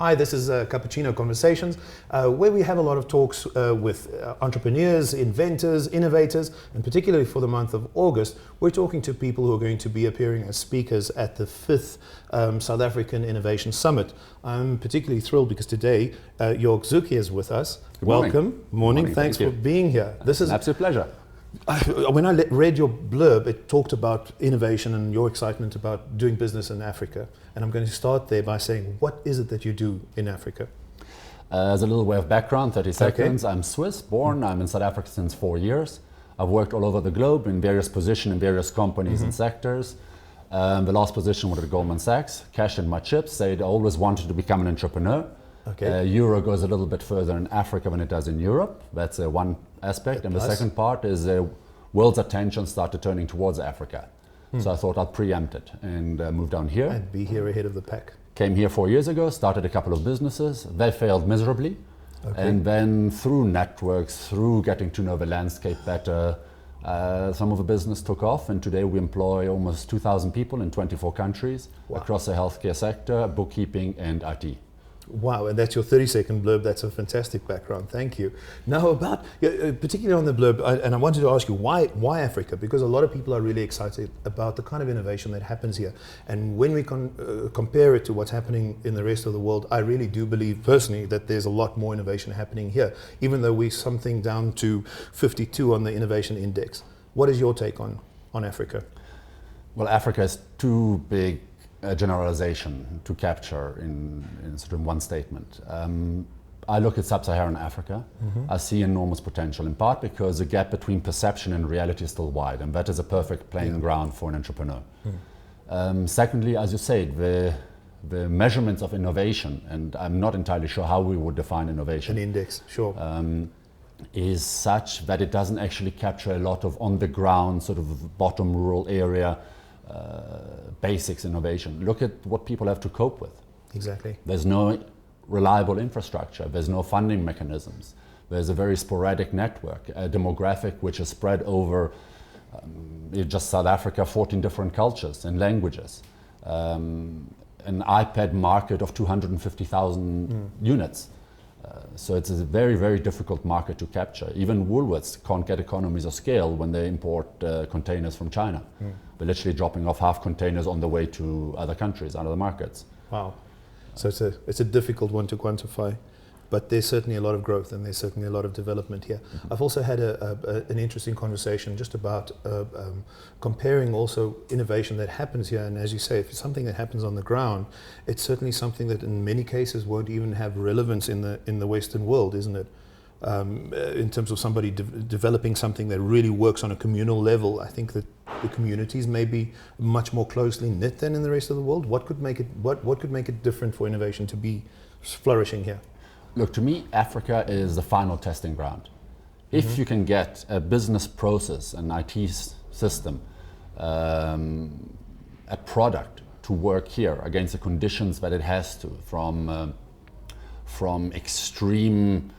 Hi, this is Cappuccino Conversations, where we have a lot of talks with entrepreneurs, inventors, innovators, and particularly for the month of August, we're talking to people who are going to be appearing as speakers at the 5th South African Innovation Summit. I'm particularly thrilled because today Zucchi is with us. Good morning. Welcome. Morning. Thanks for being here. This is an absolute pleasure. When I read your blurb, it talked about innovation and your excitement about doing business in Africa. And I'm going to start there by saying, what is it that you do in Africa? As a little way of background, 30 seconds. Okay. I'm Swiss born. I'm in South Africa since 4 years. I've worked all over the globe in various positions in various companies and sectors. The last position was at Goldman Sachs. Cashed in my chips. Said I always wanted to become an entrepreneur. Okay. Euro goes a little bit further in Africa than it does in Europe. That's one aspect. And the second part is the world's attention started turning towards Africa. So I thought I'd preempt it and move down here. And be here ahead of the pack. Came here 4 years ago, started a couple of businesses. They failed miserably. Okay. And then through networks, through getting to know the landscape better, some of the business took off, and today we employ almost 2,000 people in 24 countries across the healthcare sector, bookkeeping and IT. Wow, and that's your 30-second blurb. That's a fantastic background. Thank you. Now about, particularly on the blurb, and I wanted to ask you, why Africa? Because a lot of people are really excited about the kind of innovation that happens here. And when we compare it to what's happening in the rest of the world, I really do believe personally that there's a lot more innovation happening here, even though we're something down to 52 on the innovation index. What is your take on Africa? Well, Africa is too big a generalization to capture in sort of one statement. I look at sub-Saharan Africa. I see enormous potential, in part because the gap between perception and reality is still wide, and that is a perfect playing ground for an entrepreneur. Secondly, as you said, the measurements of innovation, and I'm not entirely sure how we would define innovation. An index, sure. Is such that it doesn't actually capture a lot of on-the-ground, sort of bottom rural area basics innovation. Look at what people have to cope with. Exactly. There's no reliable infrastructure. There's no funding mechanisms. There's a very sporadic network, a demographic which is spread over just South Africa, 14 different cultures and languages. An iPad market of 250,000 units. So it's a very, very difficult market to capture. Even Woolworths can't get economies of scale when they import containers from China. They're literally dropping off half containers on the way to other countries, other markets. Wow. So it's a difficult one to quantify, but there's certainly a lot of growth and there's certainly a lot of development here. I've also had an interesting conversation just about comparing also innovation that happens here, and as you say, if it's something that happens on the ground, it's certainly something that in many cases won't even have relevance in the Western world, isn't it? In terms of somebody developing something that really works on a communal level, I think that the communities may be much more closely knit than in the rest of the world. What could make it different for innovation to be flourishing here? Look, to me, Africa is the final testing ground. If you can get a business process, an IT system, a product to work here against the conditions that it has to, from extreme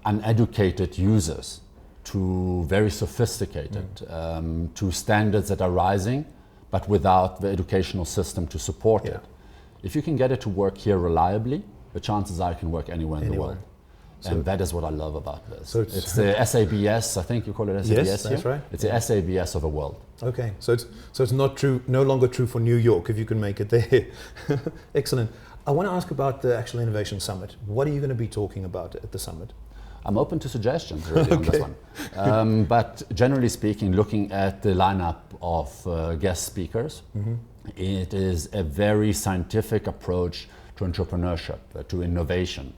uneducated users to very sophisticated, to standards that are rising, but without the educational system to support it. If you can get it to work here reliably, the chances are it can work anywhere in the world. So and that is what I love about this. So it's the SABS, I think you call it SABS yes, that's here? Right. It's the SABS of the world. Okay, so it's not true, no longer true for New York if you can make it there. Excellent. I want to ask about the actual Innovation Summit. What are you going to be talking about at the summit? I'm open to suggestions really on this one. But generally speaking, looking at the lineup of guest speakers, it is a very scientific approach to entrepreneurship, to innovation,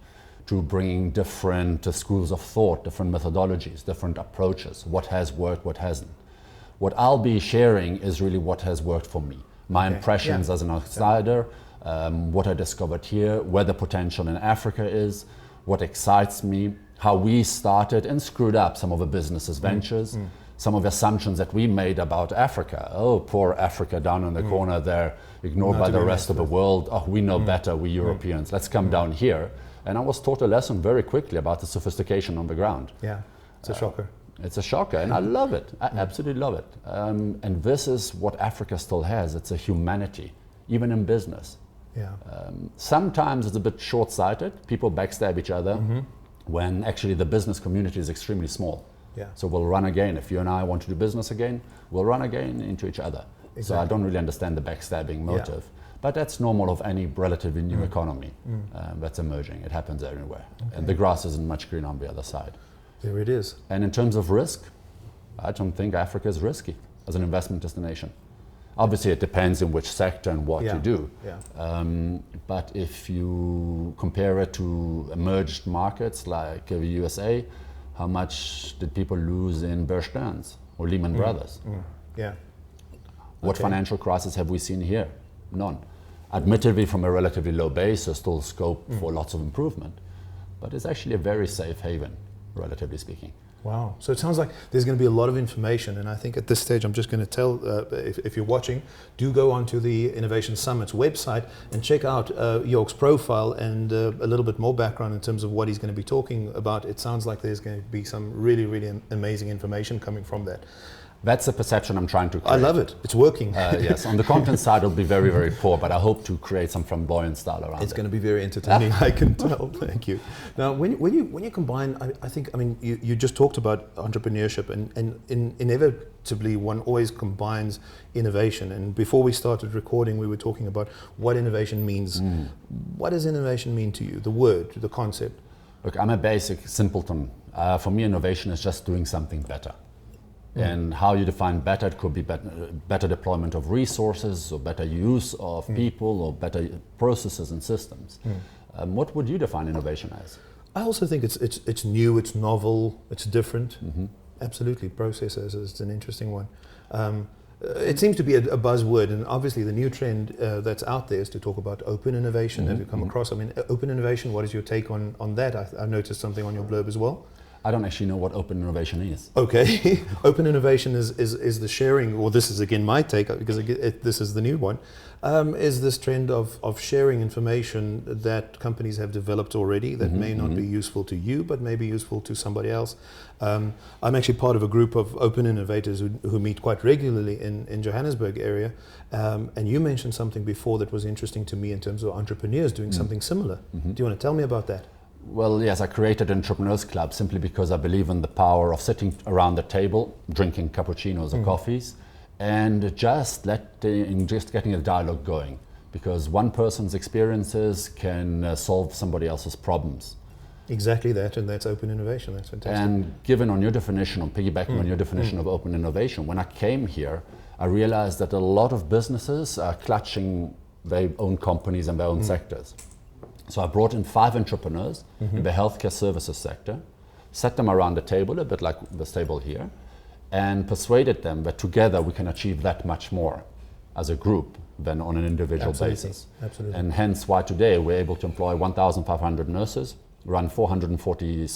to bringing different schools of thought, different methodologies, different approaches, what has worked, what hasn't. What I'll be sharing is really what has worked for me. My impressions as an outsider, what I discovered here, where the potential in Africa is, what excites me, how we started and screwed up some of the business's ventures, some of the assumptions that we made about Africa. Oh, poor Africa down in the corner there, ignored by the rest of the world. Oh, we know better, we Europeans. Let's come down here. And I was taught a lesson very quickly about the sophistication on the ground. Yeah, it's a shocker. It's a shocker, and I love it. I absolutely love it. And this is what Africa still has. It's a humanity, even in business. Yeah. Sometimes it's a bit short-sighted. People backstab each other when actually the business community is extremely small. Yeah. So we'll run again. If you and I want to do business again, we'll run again into each other. Exactly. So I don't really understand the backstabbing motive. But that's normal of any relatively new economy that's emerging. It happens everywhere. Okay. And the grass isn't much greener on the other side. There it is. And in terms of risk, I don't think Africa is risky as an investment destination. Obviously, it depends in which sector and what you do. Yeah. But if you compare it to emerged markets like the USA, how much did people lose in Bear Stearns or Lehman Brothers? Yeah. What financial crisis have we seen here? None. Admittedly, from a relatively low base, there's still scope for lots of improvement. But it's actually a very safe haven, relatively speaking. Wow. So it sounds like there's going to be a lot of information, and I think at this stage I'm just going to tell, if you're watching, do go onto the Innovation Summit's website and check out York's profile and a little bit more background in terms of what he's going to be talking about. It sounds like there's going to be some really, really amazing information coming from that. That's the perception I'm trying to create. I love it. It's working. Yes, on the content side it'll be very, very poor, but I hope to create some flamboyant style around it. It's going to be very entertaining, I can tell. Thank you. Now, when you combine, I think, you just talked about entrepreneurship, and inevitably one always combines innovation. And before we started recording, we were talking about what innovation means. What does innovation mean to you? The word, the concept? Look, I'm a basic simpleton. For me, innovation is just doing something better. And how you define better, it could be better deployment of resources, or better use of people, or better processes and systems. What would you define innovation as? I also think it's new, it's novel, it's different. Absolutely, processes is an interesting one. It seems to be a buzzword, and obviously the new trend that's out there is to talk about open innovation. Have you come across? Open innovation, what is your take on that? I noticed something on your blurb as well. I don't actually know what open innovation is. Okay, open innovation is the sharing, or this is again my take, because this is the new one, is this trend of sharing information that companies have developed already that may not be useful to you, but may be useful to somebody else. I'm actually part of a group of open innovators who meet quite regularly in Johannesburg area, and you mentioned something before that was interesting to me in terms of entrepreneurs doing something similar. Do you want to tell me about that? Well, yes, I created Entrepreneurs Club simply because I believe in the power of sitting around the table, drinking cappuccinos or coffees, and just getting a dialogue going. Because one person's experiences can solve somebody else's problems. Exactly that, and that's open innovation. That's fantastic. And given on your definition, piggybacking on your definition of open innovation, when I came here, I realized that a lot of businesses are clutching their own companies and their own sectors. So I brought in 5 entrepreneurs in the healthcare services sector, sat them around the table, a bit like this table here, and persuaded them that together we can achieve that much more as a group than on an individual basis. Absolutely. And hence why today we're able to employ 1,500 nurses, run 440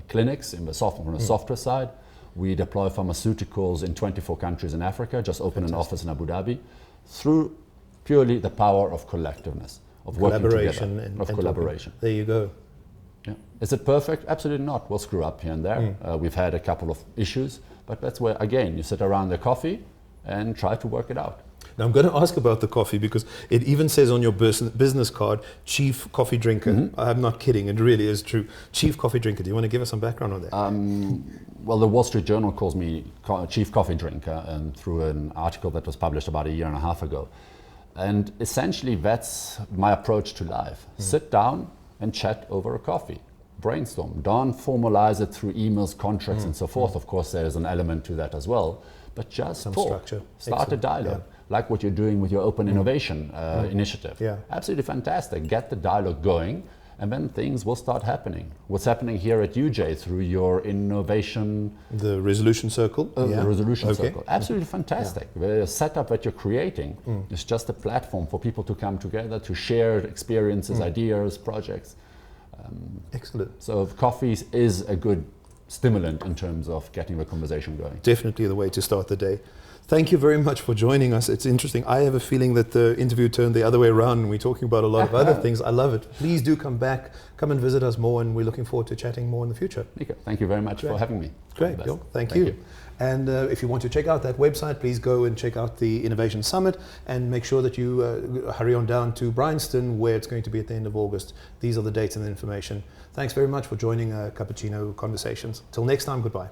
clinics on the software side. We deploy pharmaceuticals in 24 countries in Africa, just opened an office in Abu Dhabi, through purely the power of collectiveness. Of collaboration and collaboration. There you go. Yeah. Is it perfect? Absolutely not. We'll screw up here and there. We've had a couple of issues, but that's where, again, you sit around the coffee and try to work it out. Now I'm going to ask about the coffee, because it even says on your business card, chief coffee drinker. I'm not kidding, it really is true. Chief coffee drinker. Do you want to give us some background on that? Well, the Wall Street Journal calls me chief coffee drinker, and through an article that was published about 1.5 years ago. And essentially that's my approach to life. Sit down and chat over a coffee. Brainstorm. Don't formalize it through emails, contracts and so forth. Of course, there's an element to that as well. But just some talk. Structure. Start Excellent. a dialogue. Like what you're doing with your open innovation initiative. Yeah. Absolutely fantastic. Get the dialogue going, and then things will start happening. What's happening here at UJ through your innovation... The resolution circle? The resolution circle. Absolutely fantastic. The setup that you're creating is just a platform for people to come together, to share experiences, ideas, projects. Excellent. So coffee is a good stimulant in terms of getting the conversation going. Definitely the way to start the day. Thank you very much for joining us. It's interesting. I have a feeling that the interview turned the other way around and we're talking about a lot of other things. I love it. Please do come back, come and visit us more, and we're looking forward to chatting more in the future. Nico, thank you very much for having me. Great, thank you. And if you want to check out that website, please go and check out the Innovation Summit and make sure that you hurry on down to Bryanston, where it's going to be at the end of August. These are the dates and the information. Thanks very much for joining Cappuccino Conversations. Till next time, goodbye.